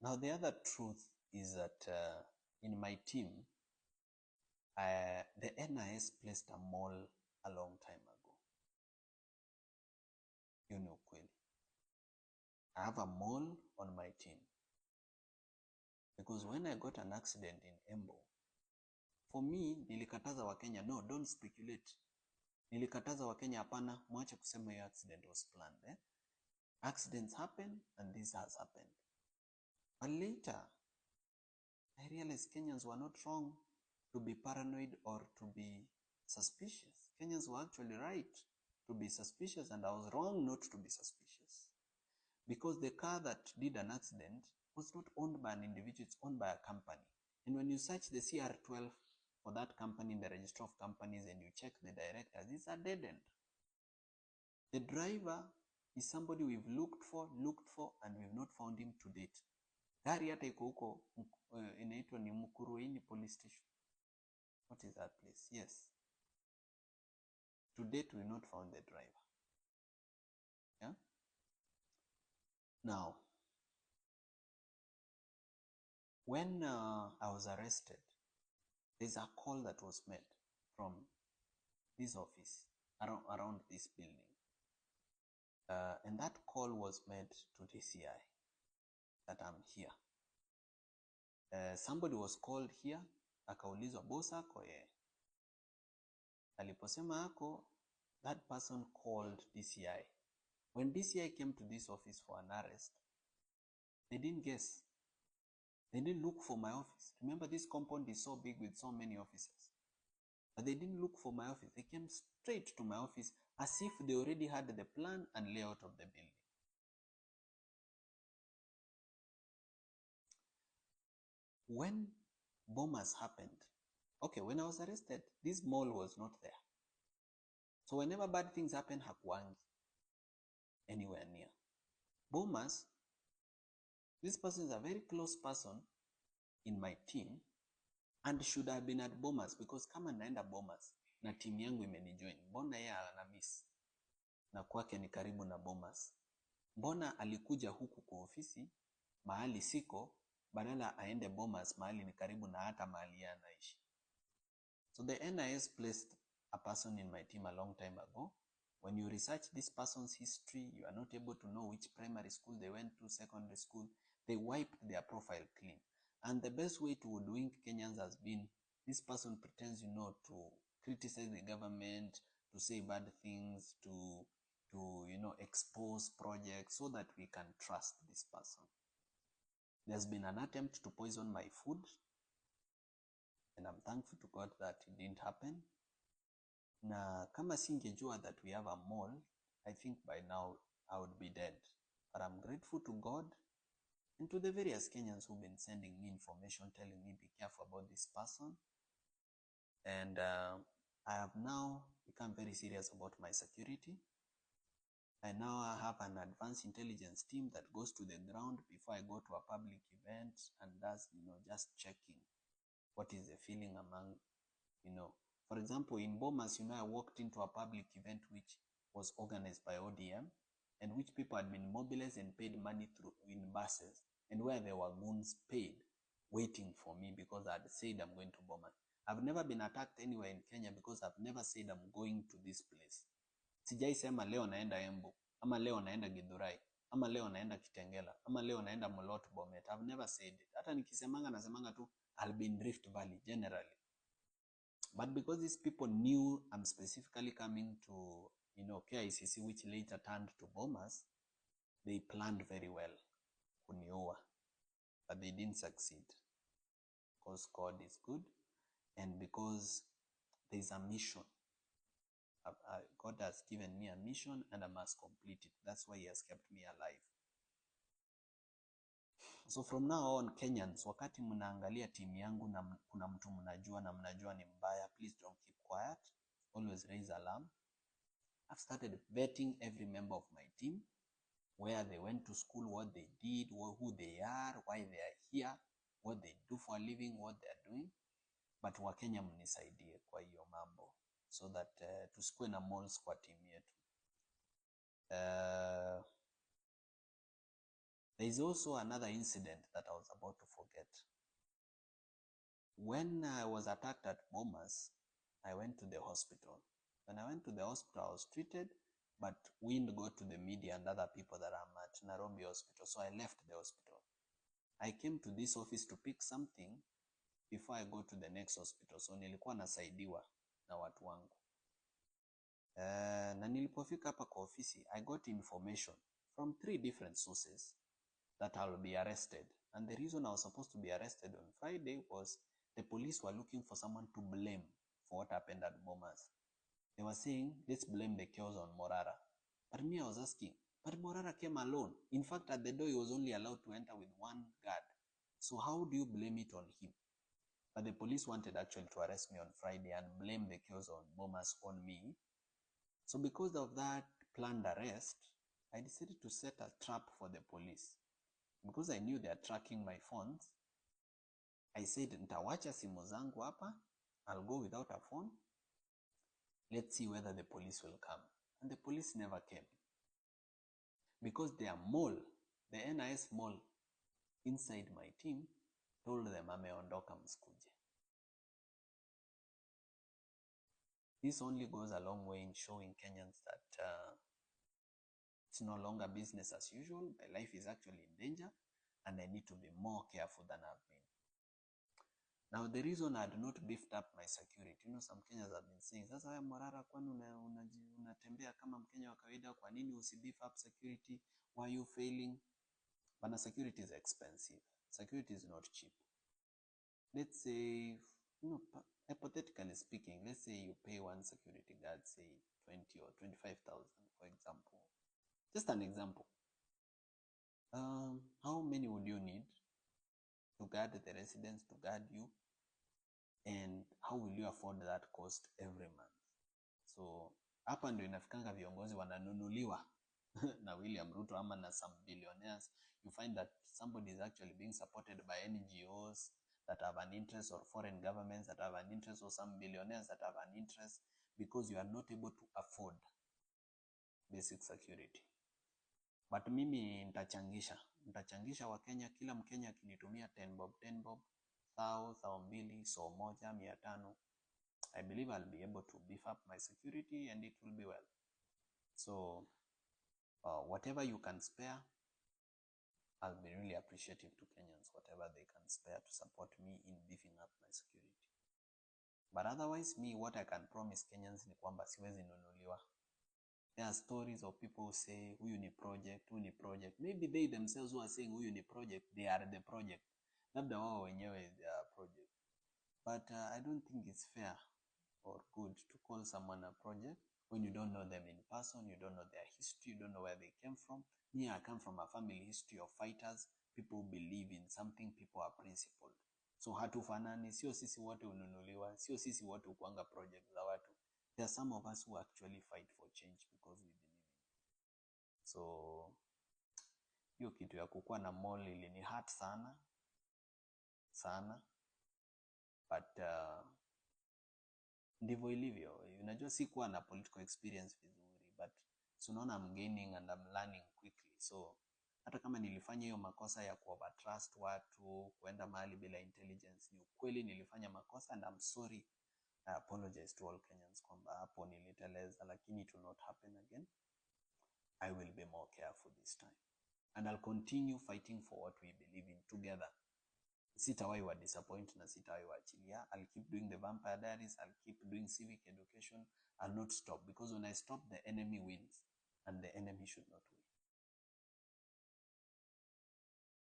Now, the other truth is that in my team, the NIS placed a mall a long time ago. You know, kweli. I have a mall on my team. Because when I got an accident in Embo, for me, nilikataza Wakenya, no, don't speculate. Nilikataza Wakenya, hapana, mwache kusema your accident was planned. Accidents happen and this has happened. But later, I realized Kenyans were not wrong to be paranoid or to be suspicious. Kenyans were actually right to be suspicious, and I was wrong not to be suspicious. Because the car that did an accident was not owned by an individual, it's owned by a company. And when you search the CR12 for that company in the register of companies and you check the directors, it's a dead end. The driver is somebody we've looked for, and we've not found him to date. Gari hata iko huko inaitwa ni Mukuruini police station. What is that place? Yes. To date, we've not found the driver. Yeah? Now, when I was arrested, there's a call that was made from this office around this building. And that call was made to DCI that I'm here. Somebody was called here, akaulizwa boss ako aliposema ako, that person called DCI. When DCI came to this office for an arrest, they didn't guess. They didn't look for my office. Remember, this compound is so big with so many offices. But they didn't look for my office. They came straight to my office as if they already had the plan and layout of the building. When bombers happened, okay, when I was arrested, this mall was not there. So whenever bad things happen, hakuangi anywhere near. Bombers, this person is a very close person in my team and should have been at Bombers, because kama naenda Bombers na team yangu imenijoin, mbona yeye ana miss na kwake ni karibu na Bombers? Mbona alikuja huku kwa ofisi mahali siko badala aende Bombers mahali ni karibu na hata mahali yeye anaishi? So the NIS placed a person in my team a long time ago. When you research this person's history, you are not able to know which primary school they went to, secondary school. They wiped their profile clean. And the best way to hoodwink Kenyans has been, this person pretends, to criticize the government, to say bad things, to expose projects so that we can trust this person. There's been an attempt to poison my food, and I'm thankful to God that it didn't happen. Na kama singejua that we have a mall, I think by now I would be dead. But I'm grateful to God and to the various Kenyans who've been sending me information, telling me be careful about this person. And I have now become very serious about my security. I now have an advanced intelligence team that goes to the ground before I go to a public event and does, just checking what is the feeling among, For example, in Bomas, I walked into a public event which was organized by ODM and which people had been mobilized and paid money through in buses, and where there were goons paid waiting for me because I had said I'm going to Bomas. I've never been attacked anywhere in Kenya because I've never said I'm going to this place. Sijai sema leo naenda Embu, ama leo naenda Githurai, ama leo naenda Kitengela, ama leo naenda Molot Bomet. I've never said it. Hata nikisemanga nasemanga tu I'll be in Rift Valley generally. But because these people knew I'm specifically coming to, KICC, which later turned to Bomas, they planned very well kuniua. But they didn't succeed. Because God is good and because there's a mission. God has given me a mission and I must complete it. That's why he has kept me alive. So from now on, Kenyans, wakati mnaangalia timu yangu na kuna mtu mnajua na mnajua ni mbaya, please don't keep quiet. Always raise alarm. I've started vetting every member of my team, where they went to school, what they did, who they are, why they are here, what they do for a living, what they are doing. But Wakenya mnisaidie kwa hiyo mambo so that tusikue na malls kwa team yetu. There is also another incident that I was about to forget. When I was attacked at Bomas, I went to the hospital. When I went to the hospital, I was treated, but wind got to the media and other people that I'm at Nairobi hospital, so I left the hospital. I came to this office to pick something before I go to the next hospital, so nilikuwa nasaidiwa na watu wangu. Na nilipofika hapa kwa ofisi, I got information from 3 different sources that I'll be arrested. And the reason I was supposed to be arrested on Friday was the police were looking for someone to blame for what happened at Bomas. They were saying, let's blame the chaos on Morara. But me, I was asking, but Morara came alone. In fact, at the door, he was only allowed to enter with 1 guard. So how do you blame it on him? But the police wanted actually to arrest me on Friday and blame the chaos on Bomas on me. So because of that planned arrest, I decided to set a trap for the police. Because I knew they are tracking my phones, I said, nitawacha simu zangu hapa, I'll go without a phone. Let's see whether the police will come. And the police never came. Because their mall, the NIS mall inside my team, told them ameondoka msikuje. This only goes a long way in showing Kenyans that it's no longer business as usual. My life is actually in danger and I need to be more careful than I've been. Now, the reason I had not beefed up my security, some Kenyans have been saying, sasa wewe Morara, kwani unatembea kama Mkenya wa kawaida, kwa nini usibeef up security? Why are you failing? But security is expensive. Security is not cheap. Let's say, hypothetically speaking, let's say you pay one security guard, say 20 or 25,000, for example. Just an example. How many would you need to guard the residents, to guard you? And how will you afford that cost every month? So hapa ndio inafikanga viongozi wananunuliwa na William Ruto ama na some billionaires. You find that somebody is actually being supported by NGOs that have an interest, or foreign governments that have an interest, or some billionaires that have an interest, because you are not able to afford basic security. But mimi nitachangisha Wakenya, kila Mkenya akinitumia 10 bob, 1,000, so moja, 500. I believe I'll be able to beef up my security and it will be well. So whatever you can spare, I'll be really appreciative to Kenyans, whatever they can spare to support me in beefing up my security. But otherwise, me, what I can promise Kenyans ni kwamba siwezi nunuliwa. There are stories of people who say, huyu ni project. Maybe they themselves who are saying huyu ni project, they are the project. Labda wao wenyewe they are project. But I don't think it's fair or good to call someone a project when you don't know them in person, you don't know their history, you don't know where they came from. Me, I come from a family history of fighters, people believe in something, people are principled. So hatufanani, sio sisi wote ununuliwa, sio sisi wote ukuanga project za watu. There are some of us who actually fight for change because we believe in it. So hiyo kitu ya kukua na mall ilini hurt sana. But ndivyo ilivyo. Unajua sikuwa na political experience vizuri, but so unaona I'm gaining and I'm learning quickly. So hata kama nilifanya hiyo makosa ya kuovertrust watu, kuenda mahali bila intelligence, ni ukweli nilifanya makosa and I'm sorry. I apologize to all Kenyans kwamba hapo niliteleza, lakini it will not happen again. I will be more careful this time. And I'll continue fighting for what we believe in together. Sitawahi wa disappoint na sitawahi waachilia. I'll keep doing the Vampire Diaries. I'll keep doing civic education. I'll not stop, because when I stop, the enemy wins, and the enemy should not win.